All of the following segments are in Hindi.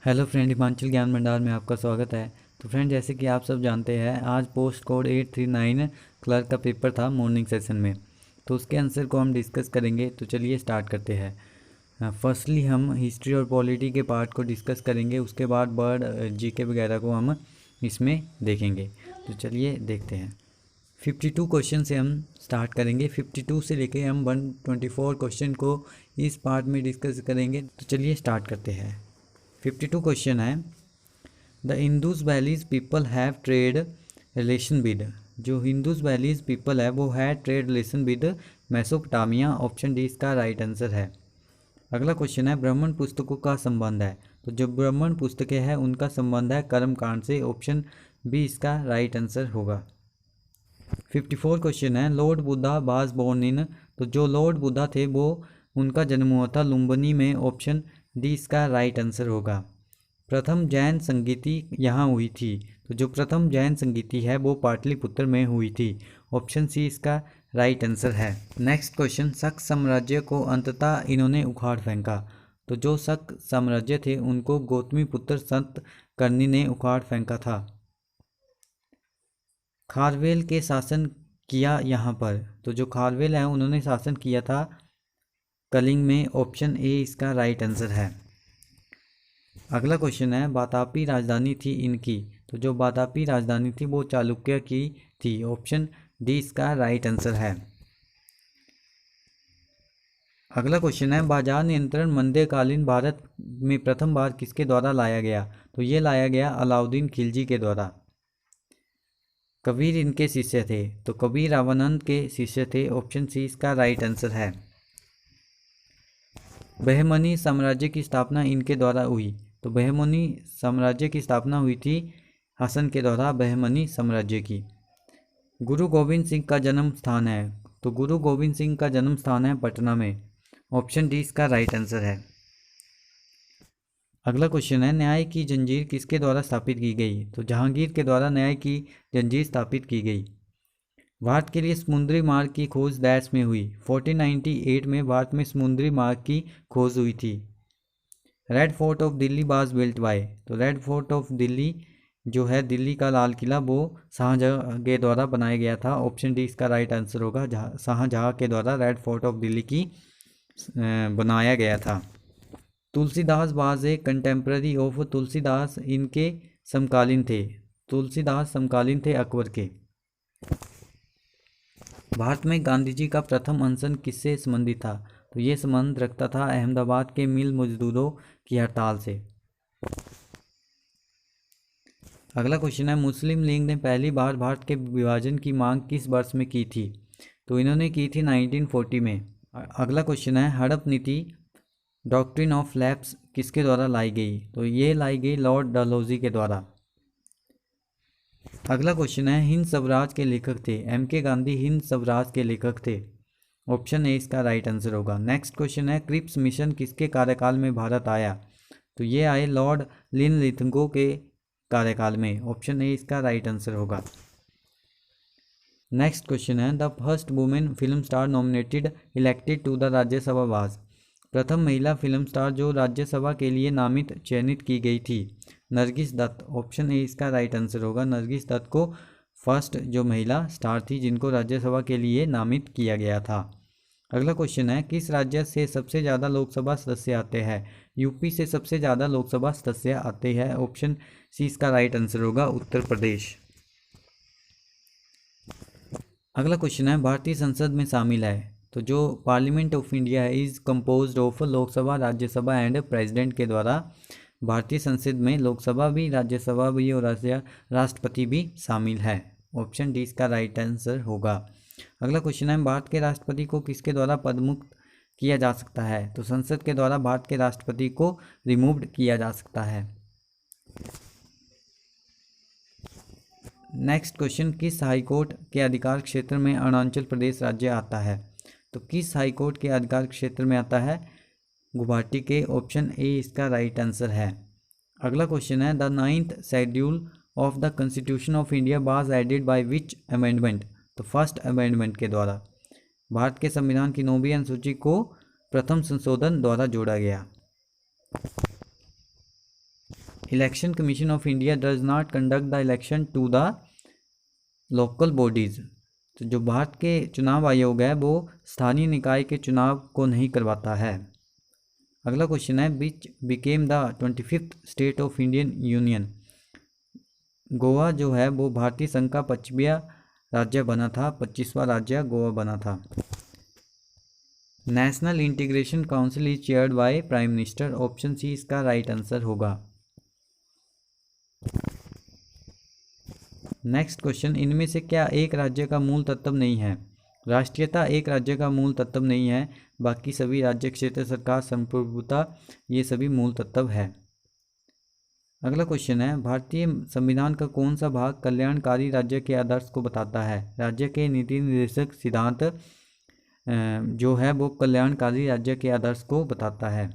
हेलो फ्रेंड, हिमांचल ज्ञान भंडार में आपका स्वागत है। तो फ्रेंड, जैसे कि आप सब जानते हैं, आज पोस्ट कोड 839 क्लर्क का पेपर था मॉर्निंग सेशन में। तो उसके आंसर को हम डिस्कस करेंगे। तो चलिए स्टार्ट करते हैं। फर्स्टली हम हिस्ट्री और पॉलिटी के पार्ट को डिस्कस करेंगे, उसके बाद बर्ड जीके वगैरह को हम इसमें देखेंगे। तो चलिए देखते हैं। 52 क्वेश्चन से हम स्टार्ट करेंगे। 52 से लेके हम 124 क्वेश्चन को इस पार्ट में डिस्कस करेंगे। तो चलिए स्टार्ट करते हैं। 52 क्वेश्चन है, the Indus valleys people have trade relation with. जो हिंदूज वैलीज पीपल है वो है trade relation with Mesopotamia. Option D इसका राइट आंसर है। अगला क्वेश्चन है, ब्राह्मण पुस्तकों का संबंध है। तो जो ब्राह्मण पुस्तकें हैं उनका संबंध है कर्मकांड से। ऑप्शन बी इसका राइट आंसर होगा। 54 क्वेश्चन है, lord Buddha was born in. तो जो लॉर्ड बुद्धा थे वो उनका जन्म हुआ था लुम्बिनी में। ऑप्शन डी इसका राइट आंसर होगा। प्रथम जैन संगीति यहाँ हुई थी। तो जो प्रथम जैन संगीति है वो पाटलिपुत्र में हुई थी। ऑप्शन सी इसका राइट आंसर है। नेक्स्ट क्वेश्चन, शक साम्राज्य को अंततः इन्होंने उखाड़ फेंका। तो जो शक साम्राज्य थे उनको गौतमीपुत्र संत करनी ने उखाड़ फेंका था। खारवेल के शासन किया यहाँ पर। तो जो खारवेल है उन्होंने शासन किया था कलिंग में। ऑप्शन ए इसका राइट आंसर है। अगला क्वेश्चन है, बातापी राजधानी थी इनकी। तो जो बातापी राजधानी थी वो चालुक्य की थी। ऑप्शन डी इसका राइट आंसर है। अगला क्वेश्चन है, बाजार नियंत्रण मध्यकालीन भारत में प्रथम बार किसके द्वारा लाया गया। तो ये लाया गया अलाउद्दीन खिलजी के द्वारा। कबीर इनके शिष्य थे। तो कबीर रामानंद के शिष्य थे। ऑप्शन सी इसका राइट आंसर है। बहमनी साम्राज्य की स्थापना इनके द्वारा हुई। तो बहमनी साम्राज्य की स्थापना हुई थी हसन के द्वारा बहमनी साम्राज्य की। गुरु गोविंद सिंह का जन्म स्थान है। तो गुरु गोविंद सिंह का जन्म स्थान है पटना में। ऑप्शन डी इसका राइट आंसर है। अगला क्वेश्चन है, न्याय की जंजीर किसके द्वारा स्थापित की गई। तो जहांगीर के द्वारा न्याय की जंजीर स्थापित की गई। भारत के लिए समुद्री मार्ग की खोज डैश में हुई। 1498 में भारत में समुद्री मार्ग की खोज हुई थी। Red fort of Delhi was built by. तो रेड फोर्ट ऑफ दिल्ली जो है दिल्ली का लाल किला वो शाहजहां के द्वारा बनाया गया था। ऑप्शन डी इसका राइट आंसर होगा। शाहजहां के द्वारा रेड फोर्ट ऑफ दिल्ली की बनाया गया था। Tulsidas was a contemporary of. Tulsidas इनके समकालीन थे। तुलसीदास समकालीन थे अकबर के। भारत में गांधी जी का प्रथम अनशन किससे संबंधित था। तो ये संबंध रखता था अहमदाबाद के मिल मजदूरों की हड़ताल से। अगला क्वेश्चन है, मुस्लिम लीग ने पहली बार भारत के विभाजन की मांग किस वर्ष में की थी। तो इन्होंने की थी 1940 में। अगला क्वेश्चन है, हड़प नीति डॉक्ट्रिन ऑफ लैप्स किसके द्वारा लाई गई। तो ये लाई गई लॉर्ड डलहौजी के द्वारा। अगला क्वेश्चन है, हिंद स्वराज के लेखक थे। एम के गांधी हिंद स्वराज के लेखक थे। ऑप्शन ए इसका राइट आंसर होगा। नेक्स्ट क्वेश्चन है, क्रिप्स मिशन किसके कार्यकाल में भारत आया। तो ये आए लॉर्ड लिनलिथगो के कार्यकाल में। ऑप्शन ए इसका राइट आंसर होगा। नेक्स्ट क्वेश्चन है, the first women film star nominated elected to the Rajya Sabha was. प्रथम महिला फिल्म स्टार जो राज्यसभा के लिए नामित चयनित की गई थी, नरगिस दत्त। ऑप्शन ए इसका राइट आंसर होगा। नरगिस दत्त को फर्स्ट जो महिला स्टार थी जिनको राज्यसभा के लिए नामित किया गया था। अगला क्वेश्चन है, किस राज्य से सबसे ज़्यादा लोकसभा सदस्य आते हैं। यूपी से सबसे ज़्यादा लोकसभा सदस्य आते हैं। ऑप्शन सी इसका राइट आंसर होगा, उत्तर प्रदेश। अगला क्वेश्चन है, भारतीय संसद में शामिल है। तो जो पार्लियामेंट ऑफ इंडिया है is composed of Lok Sabha, Rajya Sabha and president के द्वारा। भारतीय संसद में लोकसभा भी, राज्यसभा भी और राष्ट्रपति भी शामिल है। ऑप्शन डी इसका राइट आंसर होगा। अगला क्वेश्चन है, भारत के राष्ट्रपति को किसके द्वारा पदमुक्त किया जा सकता है। तो संसद के द्वारा भारत के राष्ट्रपति को रिमूव्ड किया जा सकता है। नेक्स्ट क्वेश्चन, किस हाईकोर्ट के अधिकार क्षेत्र में अरुणाचल प्रदेश राज्य आता है। तो किस हाईकोर्ट के अधिकार क्षेत्र में आता है, गुवाहाटी के। ऑप्शन ए इसका राइट आंसर है। अगला क्वेश्चन है, the 9th schedule of the constitution of India was added by which amendment. तो फर्स्ट अमेंडमेंट के द्वारा। भारत के संविधान की 9वीं अनुसूची को प्रथम संशोधन द्वारा जोड़ा गया। Election commission of India does not conduct the election to the local bodies. तो जो भारत के चुनाव आयोग है वो स्थानीय निकाय के चुनाव को नहीं करवाता है। अगला क्वेश्चन है which became the 25th state of Indian union. Goa जो है वो भारतीय संघ का 25वां राज्य बना था, 25वां राज्य गोवा बना था। National integration council is chaired by prime minister. Option C इसका राइट आंसर होगा। नेक्स्ट क्वेश्चन, इनमें से क्या एक राज्य का मूल तत्व नहीं है। राष्ट्रीयता एक राज्य का मूल तत्व नहीं है, बाकी सभी राज्य, क्षेत्र, सरकार, संप्रभुता ये सभी मूल तत्व है। अगला क्वेश्चन है भारतीय संविधान का कौन सा भाग कल्याणकारी राज्य के आदर्श को बताता है। राज्य के नीति निर्देशक सिद्धांत जो है वो कल्याणकारी राज्य के आदर्श को बताता है।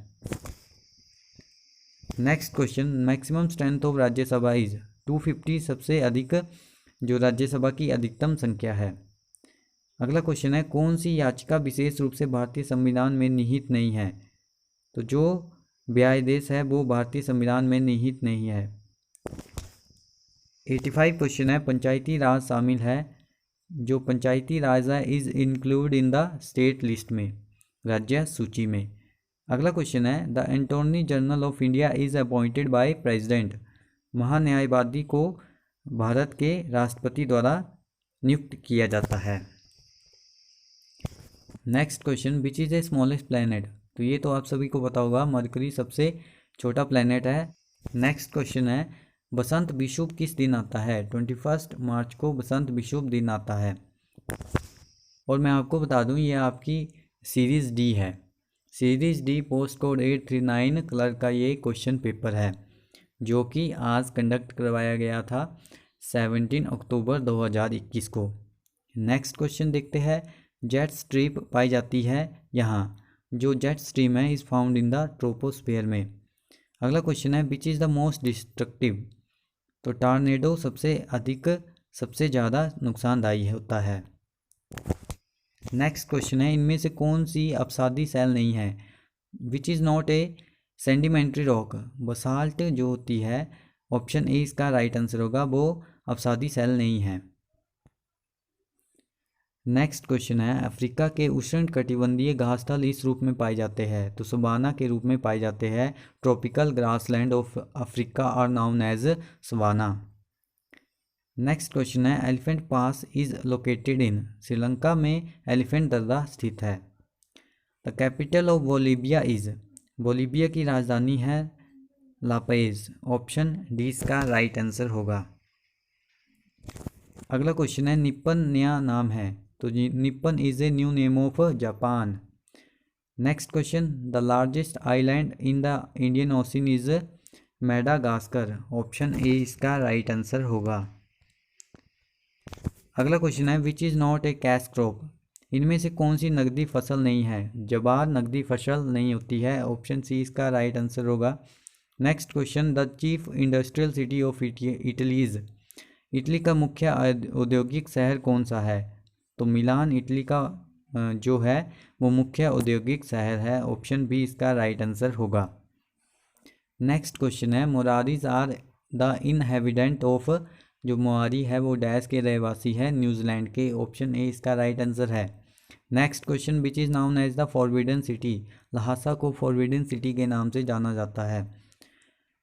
Next question, maximum strength of Rajya Sabha is 250 सबसे अधिक जो राज्यसभा की अधिकतम संख्या है। अगला क्वेश्चन है कौन सी याचिका विशेष रूप से भारतीय संविधान में निहित नहीं है। तो जो व्यायादेश है वो भारतीय संविधान में निहित नहीं है। 85 क्वेश्चन है पंचायती राज शामिल है। जो पंचायती राज है is include in the state list में, राज्य सूची में। अगला क्वेश्चन है the attorney general of India is appointed by president. महान्यायवादी को भारत के राष्ट्रपति द्वारा नियुक्त किया जाता है। Next question which is a smallest planet. तो ये तो आप सभी को पता होगा, मरकरी सबसे छोटा प्लैनेट है। नेक्स्ट क्वेश्चन है बसंत विषुव किस दिन आता है। 21 मार्च को बसंत विषुव दिन आता है। और मैं आपको बता दूं ये आपकी सीरीज़ डी है। Series D post code 839 clerk का ये क्वेश्चन पेपर है जो कि आज कंडक्ट करवाया गया था 17 अक्टूबर 2021 को। नेक्स्ट क्वेश्चन देखते हैं जेट स्ट्रीम पाई जाती है यहाँ। जो जेट स्ट्रीम है is found in the troposphere में। अगला क्वेश्चन है which is the most destructive. तो टॉर्नेडो सबसे ज़्यादा नुकसानदायी होता है। नेक्स्ट क्वेश्चन है इनमें से कौन सी अपसादी सेल नहीं है। Which is not a sedimentary rock. Basalt जो होती है, ऑप्शन ए इसका राइट आंसर होगा, वो अपसादी सेल नहीं है। नेक्स्ट क्वेश्चन है अफ्रीका के उष्ण कटिबंधीय घासस्थल इस रूप में पाए जाते हैं। तो सवाना के रूप में पाए जाते हैं। Tropical grassland of Africa are known as savanna. Next question है elephant pass is located in. Sri Lanka में एलिफेंट दर्रा स्थित है। The capital of Bolivia is. Bolivia की राजधानी है लापेज। ऑप्शन डी इसका राइट आंसर होगा। अगला क्वेश्चन है निप्पन नया नाम है। तो Nippon is a new name of Japan. Next question the largest island in the Indian ocean is Madagascar. Option A इसका राइट आंसर होगा। अगला क्वेश्चन है which is not a cash crop. इनमें से कौन सी नकदी फसल नहीं है। जवार नकदी फसल नहीं होती है। ऑप्शन सी इसका राइट आंसर होगा। Next question the chief industrial city of Italy is. Italy का मुख्य औद्योगिक शहर कौन सा है। तो मिलान इटली का जो है वो मुख्य औद्योगिक शहर है। ऑप्शन बी इसका राइट आंसर होगा। नेक्स्ट क्वेश्चन है मोरारीज आर द इनहेबिटेंट ऑफ। जो मोआरी है वो डैश के रहवासी है न्यूजीलैंड के। ऑप्शन ए इसका राइट आंसर है। Next question which is known as the forbidden city. Lhasa को फॉरबिडन सिटी के नाम से जाना जाता है।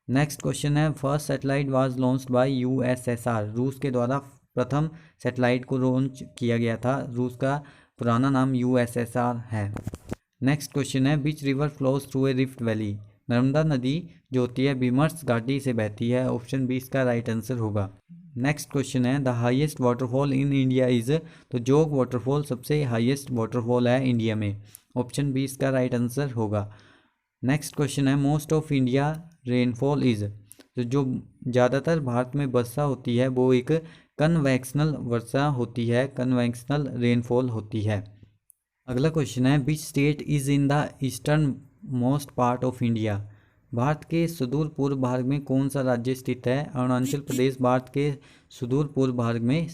नेक्स्ट क्वेश्चन है first satellite was launched by USSR. रूस के द्वारा प्रथम सैटेलाइट को लॉन्च किया गया था। रूस का पुराना नाम यूएसएसआर है। नेक्स्ट क्वेश्चन है which river flows through a rift valley. Narmada नदी जो होती है विमर्श घाटी से बहती है। ऑप्शन बी इसका राइट आंसर होगा। नेक्स्ट क्वेश्चन है the highest waterfall in India is. तो जोग वाटरफॉल सबसे हाईएस्ट वाटरफॉल है इंडिया में। ऑप्शन बी इसका राइट आंसर होगा। नेक्स्ट क्वेश्चन है most of India rainfall is. तो जो ज़्यादातर भारत में वर्षा होती है वो एक कन्वेक्शनल वर्षा होती है, कन्वेक्शनल रेनफॉल होती है। अगला क्वेश्चन है which state is in the eastern most part of India. Bharat के सुदूर पूर्व भाग में कौन सा राज्य स्थित है। अरुणाचल प्रदेश भारत के सुदूर पूर्व भाग में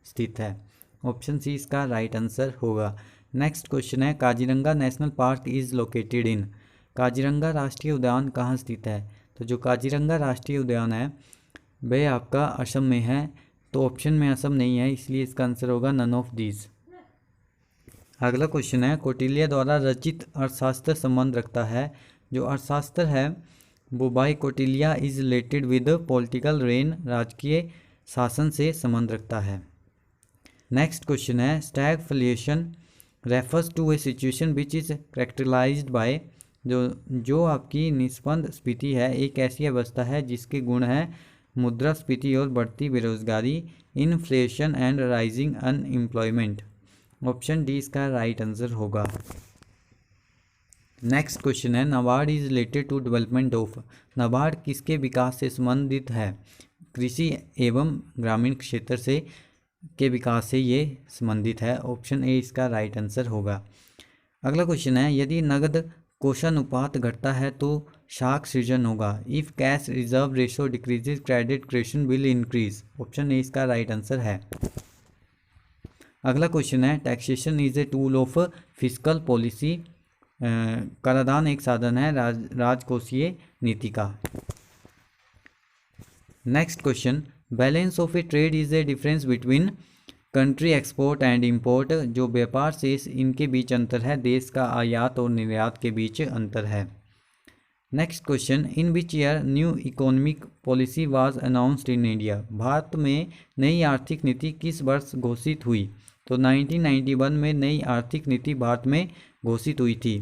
स्थित है। ऑप्शन सी इसका राइट आंसर होगा। नेक्स्ट क्वेश्चन है Kaziranga national park is located in. Kaziranga राष्ट्रीय उद्यान कहाँ स्थित है। तो जो काजीरंगा राष्ट्रीय उद्यान है वह आपका असम में है, तो ऑप्शन में असम नहीं है, इसलिए इसका आंसर होगा नन ऑफ दीज। अगला क्वेश्चन है, कौटिल्य द्वारा रचित अर्थशास्त्र संबंध रखता है। जो अर्थशास्त्र है वो by Kautilya is related with political reign, राजकीय शासन से संबंध रखता है। नेक्स्ट क्वेश्चन है, stagflation refers to a situation which is characterised by. जो आपकी निस्पंदस्फीति है एक ऐसी अवस्था है जिसके गुण है मुद्रास्फीति और बढ़ती बेरोजगारी, inflation and rising unemployment. Option D इसका राइट आंसर होगा। नेक्स्ट क्वेश्चन है, NABARD is related to development of. NABARD किसके विकास से संबंधित है? कृषि एवं ग्रामीण क्षेत्र से के विकास से ये संबंधित है। ऑप्शन ए इसका राइट आंसर होगा। अगला क्वेश्चन है, यदि नगद कोषानुपात घटता है तो शाख सृजन होगा। If cash reserve ratio decreases credit creation will increase. Option A इसका राइट आंसर है। अगला क्वेश्चन है, taxation is a tool of fiscal policy. कराधान एक साधन है राजकोषीय नीति का। Next question, balance of A trade is a difference between country export and import. जो व्यापार शेष इनके बीच अंतर है, देश का आयात और निर्यात के बीच अंतर है। Next question, in which year new economic policy was announced in India. Bharat में नई आर्थिक नीति किस वर्ष घोषित हुई? तो 1991 में नई आर्थिक नीति भारत में घोषित हुई थी।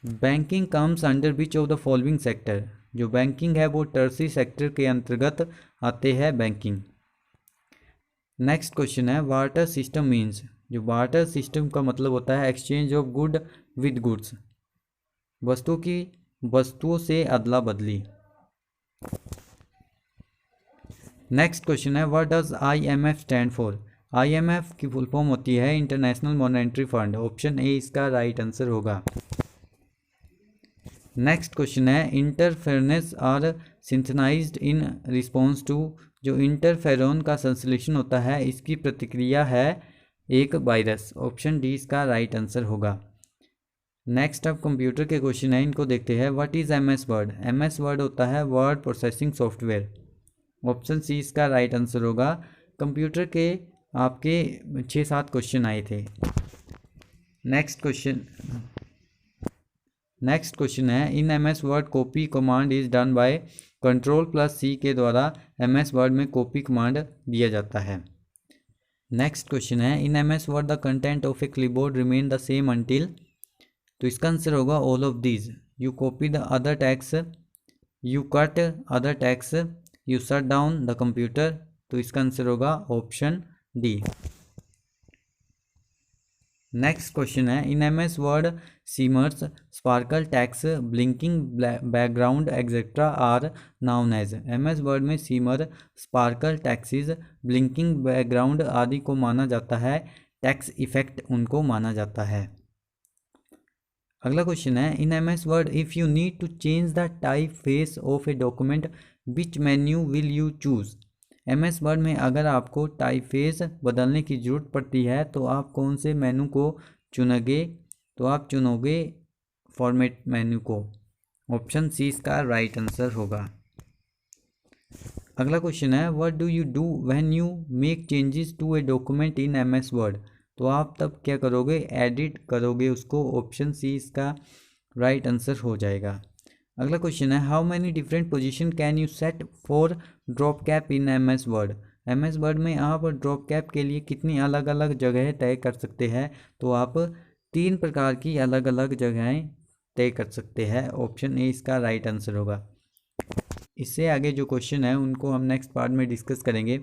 Banking comes under which of the following sector. जो बैंकिंग है वो टर्सी सेक्टर के अंतर्गत आते हैं बैंकिंग। नेक्स्ट क्वेश्चन है, वार्टर सिस्टम मीन्स। जो वार्टर सिस्टम का मतलब होता है exchange of good with goods, वस्तुओं से अदला बदली। नेक्स्ट क्वेश्चन है, what does IMF stand for. IMF की फुल फॉर्म होती है international monetary fund. Option A इसका राइट आंसर होगा। नेक्स्ट क्वेश्चन है, interference are synthesised in response to. जो इंटरफेरोन का संश्लेषण होता है इसकी प्रतिक्रिया है एक वायरस। ऑप्शन डी इसका राइट आंसर होगा। नेक्स्ट अब कंप्यूटर के क्वेश्चन है, इनको देखते हैं। What is MS word. MS word होता है word processing software. Option C इसका राइट आंसर होगा। कंप्यूटर के आपके 6-7 क्वेश्चन आए थे। नेक्स्ट क्वेश्चन है, in MS word copy command is done by. Ctrl+C के द्वारा MS वर्ड में कॉपी कमांड दिया जाता है। नेक्स्ट क्वेश्चन है, in MS word the content of A clipboard remain the same until. तो इसका आंसर होगा all of these. You copy the other text, you cut other text, you shut down the computer. तो इसका आंसर होगा ऑप्शन डी। नेक्स्ट क्वेश्चन है, in MS word shimmers, sparkle, text, blinking background etcetera are known as. MS word में shimmer, sparkle, texts, blinking background आदि को माना जाता है, टैक्स इफेक्ट उनको माना जाता है। अगला क्वेश्चन है, in MS word if you need to change the type face of a document which menu will you choose. MS word में अगर आपको टाइप फेस बदलने की जरूरत पड़ती है तो आप कौन से मेनू को चुनोगे? तो आप चुनोगे फॉर्मेट मेन्यू को। ऑप्शन सी इसका राइट आंसर होगा। अगला क्वेश्चन है, what do you do when you make changes to a document in MS word. तो आप तब क्या करोगे? एडिट करोगे उसको। ऑप्शन सी इसका राइट आंसर हो जाएगा। अगला क्वेश्चन है, how many different position can you set for drop cap in MS word. MS word में आप ड्रॉप कैप के लिए कितनी अलग अलग जगह तय कर सकते हैं? तो आप 3 प्रकार की अलग अलग जगहें तय कर सकते हैं। ऑप्शन ए इसका राइट आंसर होगा। इससे आगे जो क्वेश्चन है उनको हम नेक्स्ट पार्ट में डिस्कस करेंगे।